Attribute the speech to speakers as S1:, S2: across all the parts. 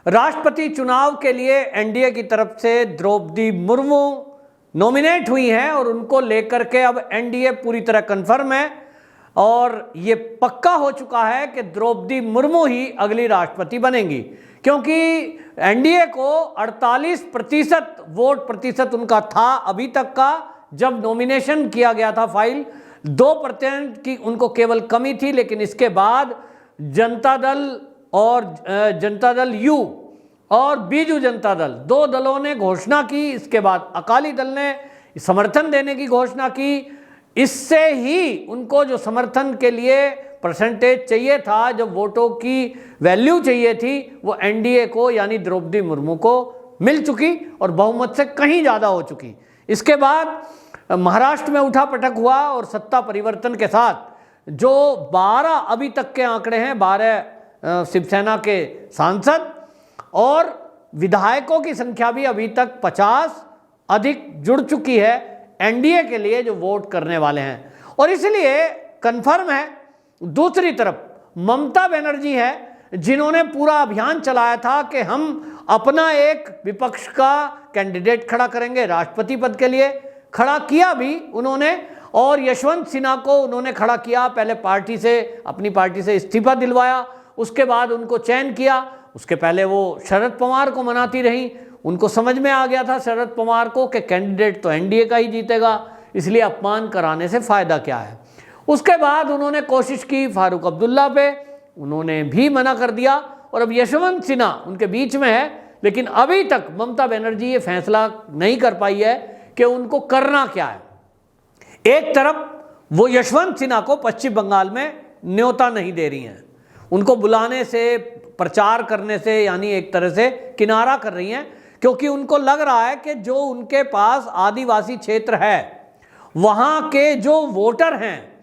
S1: राष्ट्रपति चुनाव के लिए एनडीए की तरफ से द्रौपदी मुर्मू नॉमिनेट हुई हैं और उनको लेकर के अब एनडीए पूरी तरह कंफर्म है और ये पक्का हो चुका है कि द्रौपदी मुर्मू ही अगली राष्ट्रपति बनेंगी, क्योंकि एनडीए को 48% वोट प्रतिशत उनका था अभी तक का। जब नॉमिनेशन किया गया था फाइल 2% की उनको केवल कमी थी, लेकिन इसके बाद जनता दल यू और बीजू जनता दल, दो दलों ने घोषणा की। इसके बाद अकाली दल ने समर्थन देने की घोषणा की। इससे ही उनको जो समर्थन के लिए परसेंटेज चाहिए था, जो वोटों की वैल्यू चाहिए थी, वो एनडीए को यानी द्रौपदी मुर्मू को मिल चुकी और बहुमत से कहीं ज़्यादा हो चुकी। इसके बाद महाराष्ट्र में उठापटक हुआ और सत्ता परिवर्तन के साथ जो 12 अभी तक के आंकड़े हैं, 12 शिवसेना के सांसद और विधायकों की संख्या भी अभी तक 50 अधिक जुड़ चुकी है एनडीए के लिए जो वोट करने वाले हैं, और इसलिए कंफर्म है। दूसरी तरफ ममता बनर्जी है, जिन्होंने पूरा अभियान चलाया था कि हम अपना एक विपक्ष का कैंडिडेट खड़ा करेंगे राष्ट्रपति पद के लिए। खड़ा किया भी उन्होंने, और यशवंत सिन्हा को उन्होंने खड़ा किया। पहले अपनी पार्टी से इस्तीफा दिलवाया, उसके बाद उनको चयन किया। उसके पहले वो शरद पवार को मनाती रही। उनको समझ में आ गया था शरद पवार को कि कैंडिडेट तो एनडीए का ही जीतेगा, इसलिए अपमान कराने से फ़ायदा क्या है। उसके बाद उन्होंने कोशिश की फारूक अब्दुल्ला पे, उन्होंने भी मना कर दिया, और अब यशवंत सिन्हा उनके बीच में है। लेकिन अभी तक ममता बनर्जी ये फैसला नहीं कर पाई है कि उनको करना क्या है। एक तरफ वो यशवंत सिन्हा को पश्चिम बंगाल में न्योता नहीं दे रही हैं, उनको बुलाने से, प्रचार करने से, यानी एक तरह से किनारा कर रही हैं, क्योंकि उनको लग रहा है कि जो उनके पास आदिवासी क्षेत्र है, वहाँ के जो वोटर हैं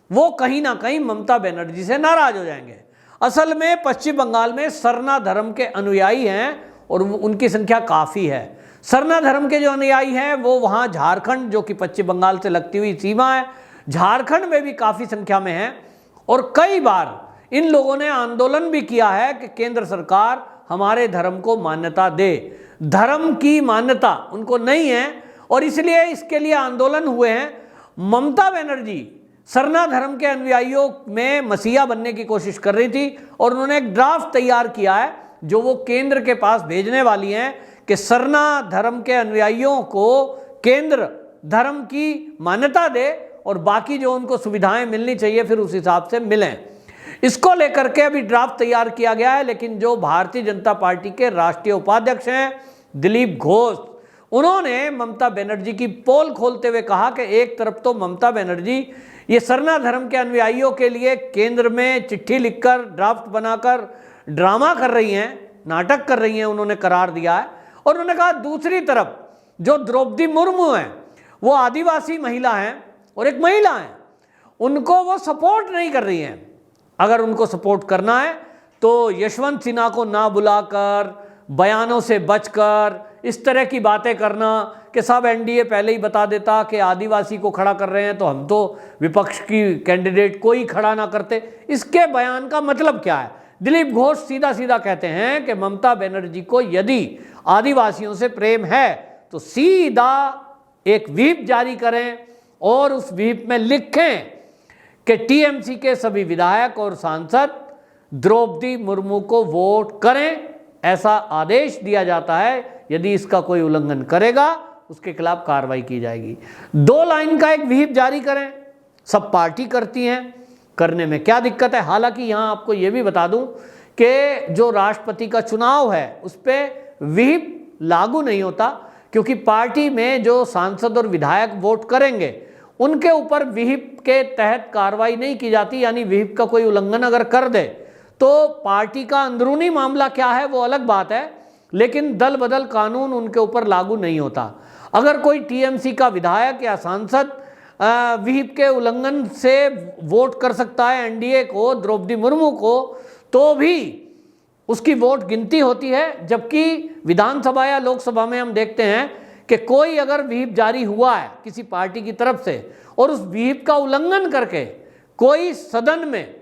S1: वो कहीं ना कहीं ममता बनर्जी से नाराज हो जाएंगे। असल में पश्चिम बंगाल में सरना धर्म के अनुयायी हैं और उनकी संख्या काफ़ी है। सरना धर्म के जो अनुयायी हैं वो वहाँ झारखंड, जो कि पश्चिम बंगाल से लगती हुई सीमा है, झारखंड में भी काफ़ी संख्या में हैं। और कई बार इन लोगों ने आंदोलन भी किया है कि केंद्र सरकार हमारे धर्म को मान्यता दे। धर्म की मान्यता उनको नहीं है और इसलिए इसके लिए आंदोलन हुए हैं। ममता बनर्जी सरना धर्म के अनुयायियों में मसीहा बनने की कोशिश कर रही थी और उन्होंने एक ड्राफ्ट तैयार किया है जो वो केंद्र के पास भेजने वाली हैं कि सरना धर्म के अनुयायियों को केंद्र धर्म की मान्यता दे और बाकी जो उनको सुविधाएं मिलनी चाहिए फिर उस हिसाब से मिलें। इसको लेकर के अभी ड्राफ्ट तैयार किया गया है, लेकिन जो भारतीय जनता पार्टी के राष्ट्रीय उपाध्यक्ष हैं दिलीप घोष, उन्होंने ममता बनर्जी की पोल खोलते हुए कहा कि एक तरफ तो ममता बनर्जी ये सरना धर्म के अनुयायियों के लिए केंद्र में चिट्ठी लिखकर, ड्राफ्ट बनाकर ड्रामा कर रही हैं, नाटक कर रही हैं, उन्होंने करार दिया है। और उन्होंने कहा दूसरी तरफ जो द्रौपदी मुर्मू हैं वो आदिवासी महिला हैं और एक महिला हैं, उनको वो सपोर्ट नहीं कर रही हैं। अगर उनको सपोर्ट करना है तो यशवंत सिन्हा को ना बुलाकर, बयानों से बचकर, इस तरह की बातें करना कि सब एनडीए पहले ही बता देता कि आदिवासी को खड़ा कर रहे हैं तो हम तो विपक्ष की कैंडिडेट कोई खड़ा ना करते। इसके बयान का मतलब क्या है? दिलीप घोष सीधा सीधा कहते हैं कि ममता बनर्जी को यदि आदिवासियों से प्रेम है तो सीधा एक व्हिप जारी करें और उस व्हिप में लिखें कि टीएमसी के सभी विधायक और सांसद द्रौपदी मुर्मू को वोट करें। ऐसा आदेश दिया जाता है, यदि इसका कोई उल्लंघन करेगा उसके खिलाफ कार्रवाई की जाएगी। 2 लाइन का एक व्हिप जारी करें, सब पार्टी करती हैं, करने में क्या दिक्कत है। हालांकि यहाँ आपको ये भी बता दूं कि जो राष्ट्रपति का चुनाव है उस पर व्हिप लागू नहीं होता, क्योंकि पार्टी में जो सांसद और विधायक वोट करेंगे उनके ऊपर व्हिप के तहत कार्रवाई नहीं की जाती। यानी व्हिप का कोई उल्लंघन अगर कर दे तो पार्टी का अंदरूनी मामला क्या है वो अलग बात है, लेकिन दल बदल कानून उनके ऊपर लागू नहीं होता। अगर कोई टीएमसी का विधायक या सांसद व्हिप के उल्लंघन से वोट कर सकता है एनडीए को, द्रौपदी मुर्मू को, तो भी उसकी वोट गिनती होती है। जबकि विधानसभा या लोकसभा में हम देखते हैं कि कोई अगर व्हिप जारी हुआ है किसी पार्टी की तरफ से और उस व्हिप का उल्लंघन करके कोई सदन में,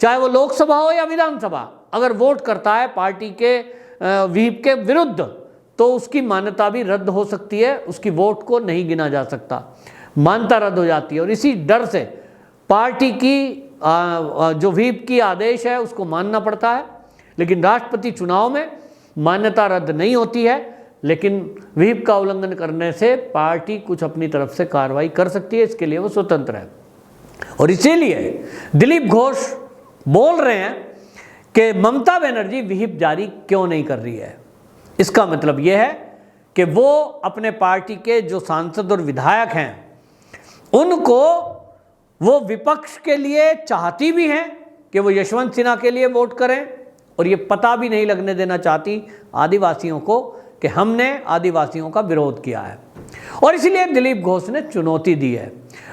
S1: चाहे वो लोकसभा हो या विधानसभा, अगर वोट करता है पार्टी के व्हीप के विरुद्ध, तो उसकी मान्यता भी रद्द हो सकती है, उसकी वोट को नहीं गिना जा सकता, मान्यता रद्द हो जाती है। और इसी डर से पार्टी की जो व्हीप की आदेश है उसको मानना पड़ता है। लेकिन राष्ट्रपति चुनाव में मान्यता रद्द नहीं होती है, लेकिन व्हीप का उल्लंघन करने से पार्टी कुछ अपनी तरफ से कार्रवाई कर सकती है, इसके लिए वो स्वतंत्र है। और इसीलिए दिलीप घोष बोल रहे हैं कि ममता बनर्जी व्हीप जारी क्यों नहीं कर रही है। इसका मतलब यह है कि वो अपने पार्टी के जो सांसद और विधायक हैं उनको वो विपक्ष के लिए चाहती भी हैं कि वो यशवंत सिन्हा के लिए वोट करें, और ये पता भी नहीं लगने देना चाहती आदिवासियों को कि हमने आदिवासियों का विरोध किया है। और इसलिए दिलीप घोष ने चुनौती दी है।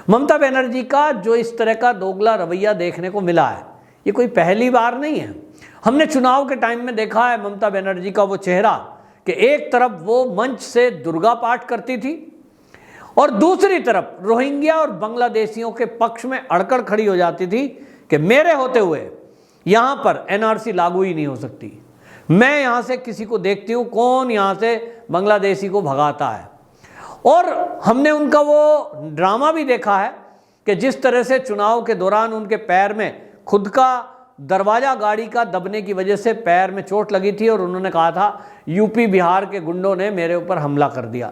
S1: ममता बनर्जी का जो इस तरह का दोगला रवैया देखने को मिला है, ये कोई पहली बार नहीं है। हमने चुनाव के टाइम में देखा है ममता बनर्जी का वो चेहरा कि एक तरफ वो मंच से दुर्गा पाठ करती थी और दूसरी तरफ रोहिंग्या और बांग्लादेशियों के पक्ष में अड़कड़ खड़ी हो जाती थी कि मेरे होते हुए यहाँ पर एनआरसी लागू ही नहीं हो सकती। मैं यहाँ से किसी को देखती हूँ कौन यहाँ से बांग्लादेशी को भगाता है। और हमने उनका वो ड्रामा भी देखा है कि जिस तरह से चुनाव के दौरान उनके पैर में खुद का दरवाज़ा गाड़ी का दबने की वजह से पैर में चोट लगी थी और उन्होंने कहा था यूपी बिहार के गुंडों ने मेरे ऊपर हमला कर दिया।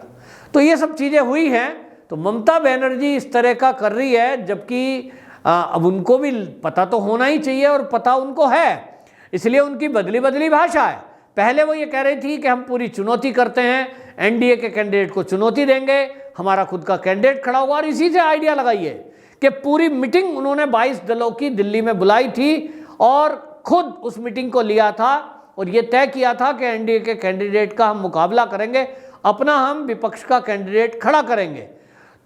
S1: तो ये सब चीज़ें हुई हैं। तो ममता बनर्जी इस तरह का कर रही है, जबकि अब उनको भी पता तो होना ही चाहिए और पता उनको है, इसलिए उनकी बदली बदली भाषा है। पहले वो ये कह रही थी कि हम पूरी चुनौती करते हैं, एनडीए के कैंडिडेट को चुनौती देंगे, हमारा खुद का कैंडिडेट खड़ा हुआ। और इसी से आइडिया लगाइए कि पूरी मीटिंग उन्होंने 22 दलों की दिल्ली में बुलाई थी और खुद उस मीटिंग को लिया था और ये तय किया था कि एनडीए के कैंडिडेट का हम मुकाबला करेंगे, अपना हम विपक्ष का कैंडिडेट खड़ा करेंगे।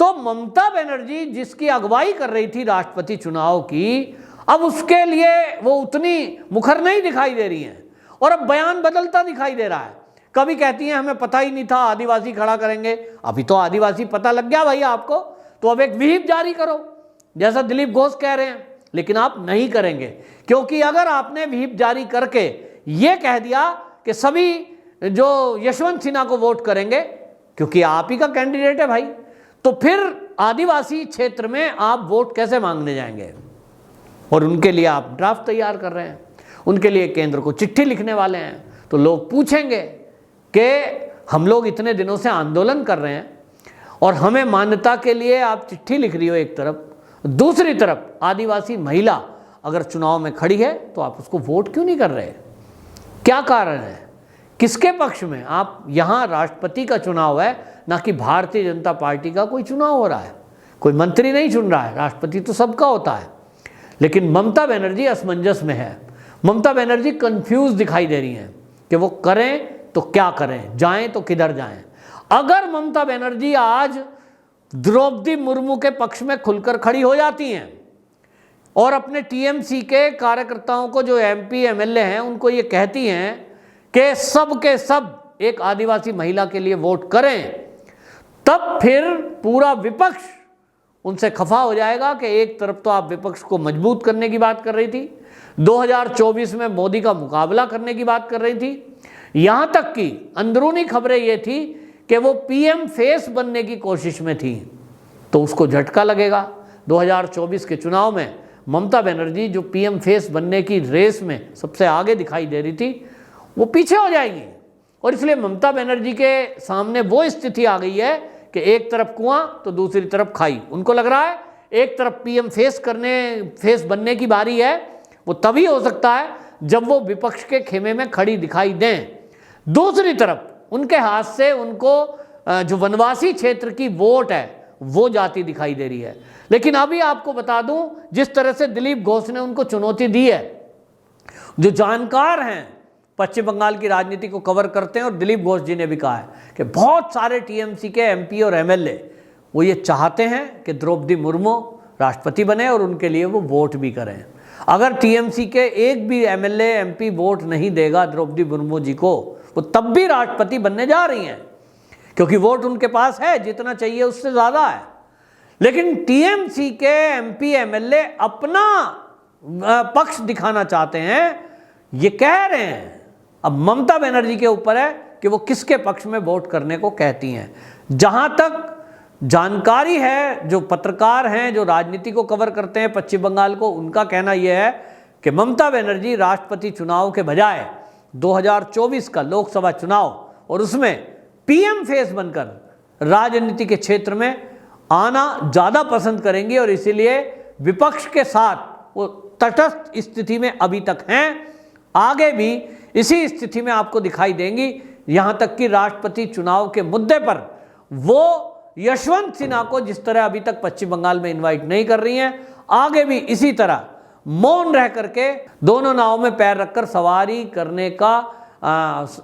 S1: तो ममता बनर्जी जिसकी अगुवाई कर रही थी राष्ट्रपति चुनाव की, अब उसके लिए वो उतनी मुखर नहीं दिखाई दे रही हैं और अब बयान बदलता दिखाई दे रहा है। कभी कहती हैं हमें पता ही नहीं था आदिवासी खड़ा करेंगे, अभी तो आदिवासी पता लग गया भाई आपको, तो अब एक व्हीप जारी करो जैसा दिलीप घोष कह रहे हैं। लेकिन आप नहीं करेंगे, क्योंकि अगर आपने व्हीप जारी करके ये कह दिया कि सभी जो यशवंत सिन्हा को वोट करेंगे क्योंकि आप ही का कैंडिडेट है भाई, तो फिर आदिवासी क्षेत्र में आप वोट कैसे मांगने जाएंगे। और उनके लिए आप ड्राफ्ट तैयार कर रहे हैं, उनके लिए केंद्र को चिट्ठी लिखने वाले हैं। तो लोग पूछेंगे कि हम लोग इतने दिनों से आंदोलन कर रहे हैं और हमें मान्यता के लिए आप चिट्ठी लिख रही हो एक तरफ, दूसरी तरफ आदिवासी महिला अगर चुनाव में खड़ी है तो आप उसको वोट क्यों नहीं कर रहे, क्या कारण है, किसके पक्ष में। आप यहाँ राष्ट्रपति का चुनाव है, ना कि भारतीय जनता पार्टी का कोई चुनाव हो रहा है, कोई मंत्री नहीं चुन रहा है, राष्ट्रपति तो सबका होता है। लेकिन ममता बनर्जी असमंजस में है, ममता बनर्जी कंफ्यूज दिखाई दे रही हैं कि वो करें तो क्या करें, जाएं तो किधर जाएं। अगर ममता बनर्जी आज द्रौपदी मुर्मू के पक्ष में खुलकर खड़ी हो जाती हैं और अपने टीएमसी के कार्यकर्ताओं को जो एमपी एमएलए हैं उनको ये कहती हैं कि सब के सब एक आदिवासी महिला के लिए वोट करें, तब फिर पूरा विपक्ष उनसे खफा हो जाएगा कि एक तरफ तो आप विपक्ष को मजबूत करने की बात कर रही थी, 2024 में मोदी का मुकाबला करने की बात कर रही थी, यहाँ तक कि अंदरूनी खबरें ये थी कि वो पीएम फेस बनने की कोशिश में थी। तो उसको झटका लगेगा 2024 के चुनाव में। ममता बनर्जी जो पीएम फेस बनने की रेस में सबसे आगे दिखाई दे रही थी, वो पीछे हो जाएंगी। और इसलिए ममता बनर्जी के सामने वो स्थिति आ गई है कि एक तरफ कुआं तो दूसरी तरफ खाई। उनको लग रहा है एक तरफ पीएम फेस बनने की बारी है, वो तभी हो सकता है जब वो विपक्ष के खेमे में खड़ी दिखाई दें। दूसरी तरफ उनके हाथ से उनको जो वनवासी क्षेत्र की वोट है वो जाती दिखाई दे रही है। लेकिन अभी आपको बता दूं, जिस तरह से दिलीप घोष ने उनको चुनौती दी है, जो जानकार हैं पश्चिम बंगाल की राजनीति को कवर करते हैं, और दिलीप घोष जी ने भी कहा है कि बहुत सारे टीएमसी के एमपी और एमएलए वो ये चाहते हैं कि द्रौपदी मुर्मू राष्ट्रपति बने और उनके लिए वो वोट भी करें। अगर टीएमसी के एक भी एमएलए एमपी वोट नहीं देगा द्रौपदी मुर्मू जी को, वो तब भी राष्ट्रपति बनने जा रही हैं, क्योंकि वोट उनके पास है, जितना चाहिए उससे ज़्यादा है। लेकिन टीएमसी के एमपी एमएलए अपना पक्ष दिखाना चाहते हैं, ये कह रहे हैं अब ममता बनर्जी के ऊपर है कि वो किसके पक्ष में वोट करने को कहती हैं। जहां तक जानकारी है, जो पत्रकार हैं जो राजनीति को कवर करते हैं पश्चिम बंगाल को, उनका कहना यह है कि ममता बनर्जी राष्ट्रपति चुनाव के बजाय 2024 का लोकसभा चुनाव और उसमें पीएम फेस बनकर राजनीति के क्षेत्र में आना ज़्यादा पसंद करेंगी और इसीलिए विपक्ष के साथ वो तटस्थ स्थिति में अभी तक हैं, आगे भी इसी स्थिति में आपको दिखाई देंगी। यहाँ तक कि राष्ट्रपति चुनाव के मुद्दे पर वो यशवंत सिन्हा को जिस तरह अभी तक पश्चिम बंगाल में इनवाइट नहीं कर रही हैं, आगे भी इसी तरह मौन रह करके दोनों नाव में पैर रखकर सवारी करने का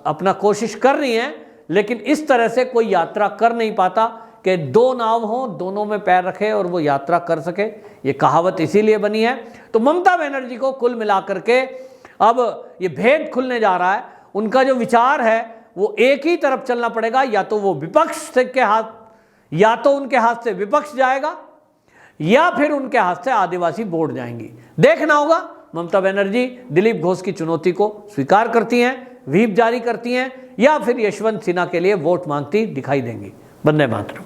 S1: अपना कोशिश कर रही हैं, लेकिन इस तरह से कोई यात्रा कर नहीं पाता कि दो नाव हों, दोनों में पैर रखे और वो यात्रा कर सके। ये कहावत इसीलिए बनी है। तो ममता बनर्जी को कुल मिलाकर के अब ये भेद खुलने जा रहा है। उनका जो विचार है वो एक ही तरफ चलना पड़ेगा, या तो वो विपक्ष के हाथ, या तो उनके हाथ से विपक्ष जाएगा या फिर उनके हाथ से आदिवासी वोट जाएंगी। देखना होगा ममता बनर्जी दिलीप घोष की चुनौती को स्वीकार करती हैं, व्हीप जारी करती हैं, या फिर यशवंत सिन्हा के लिए वोट मांगती दिखाई देंगी। वंदे मातरम।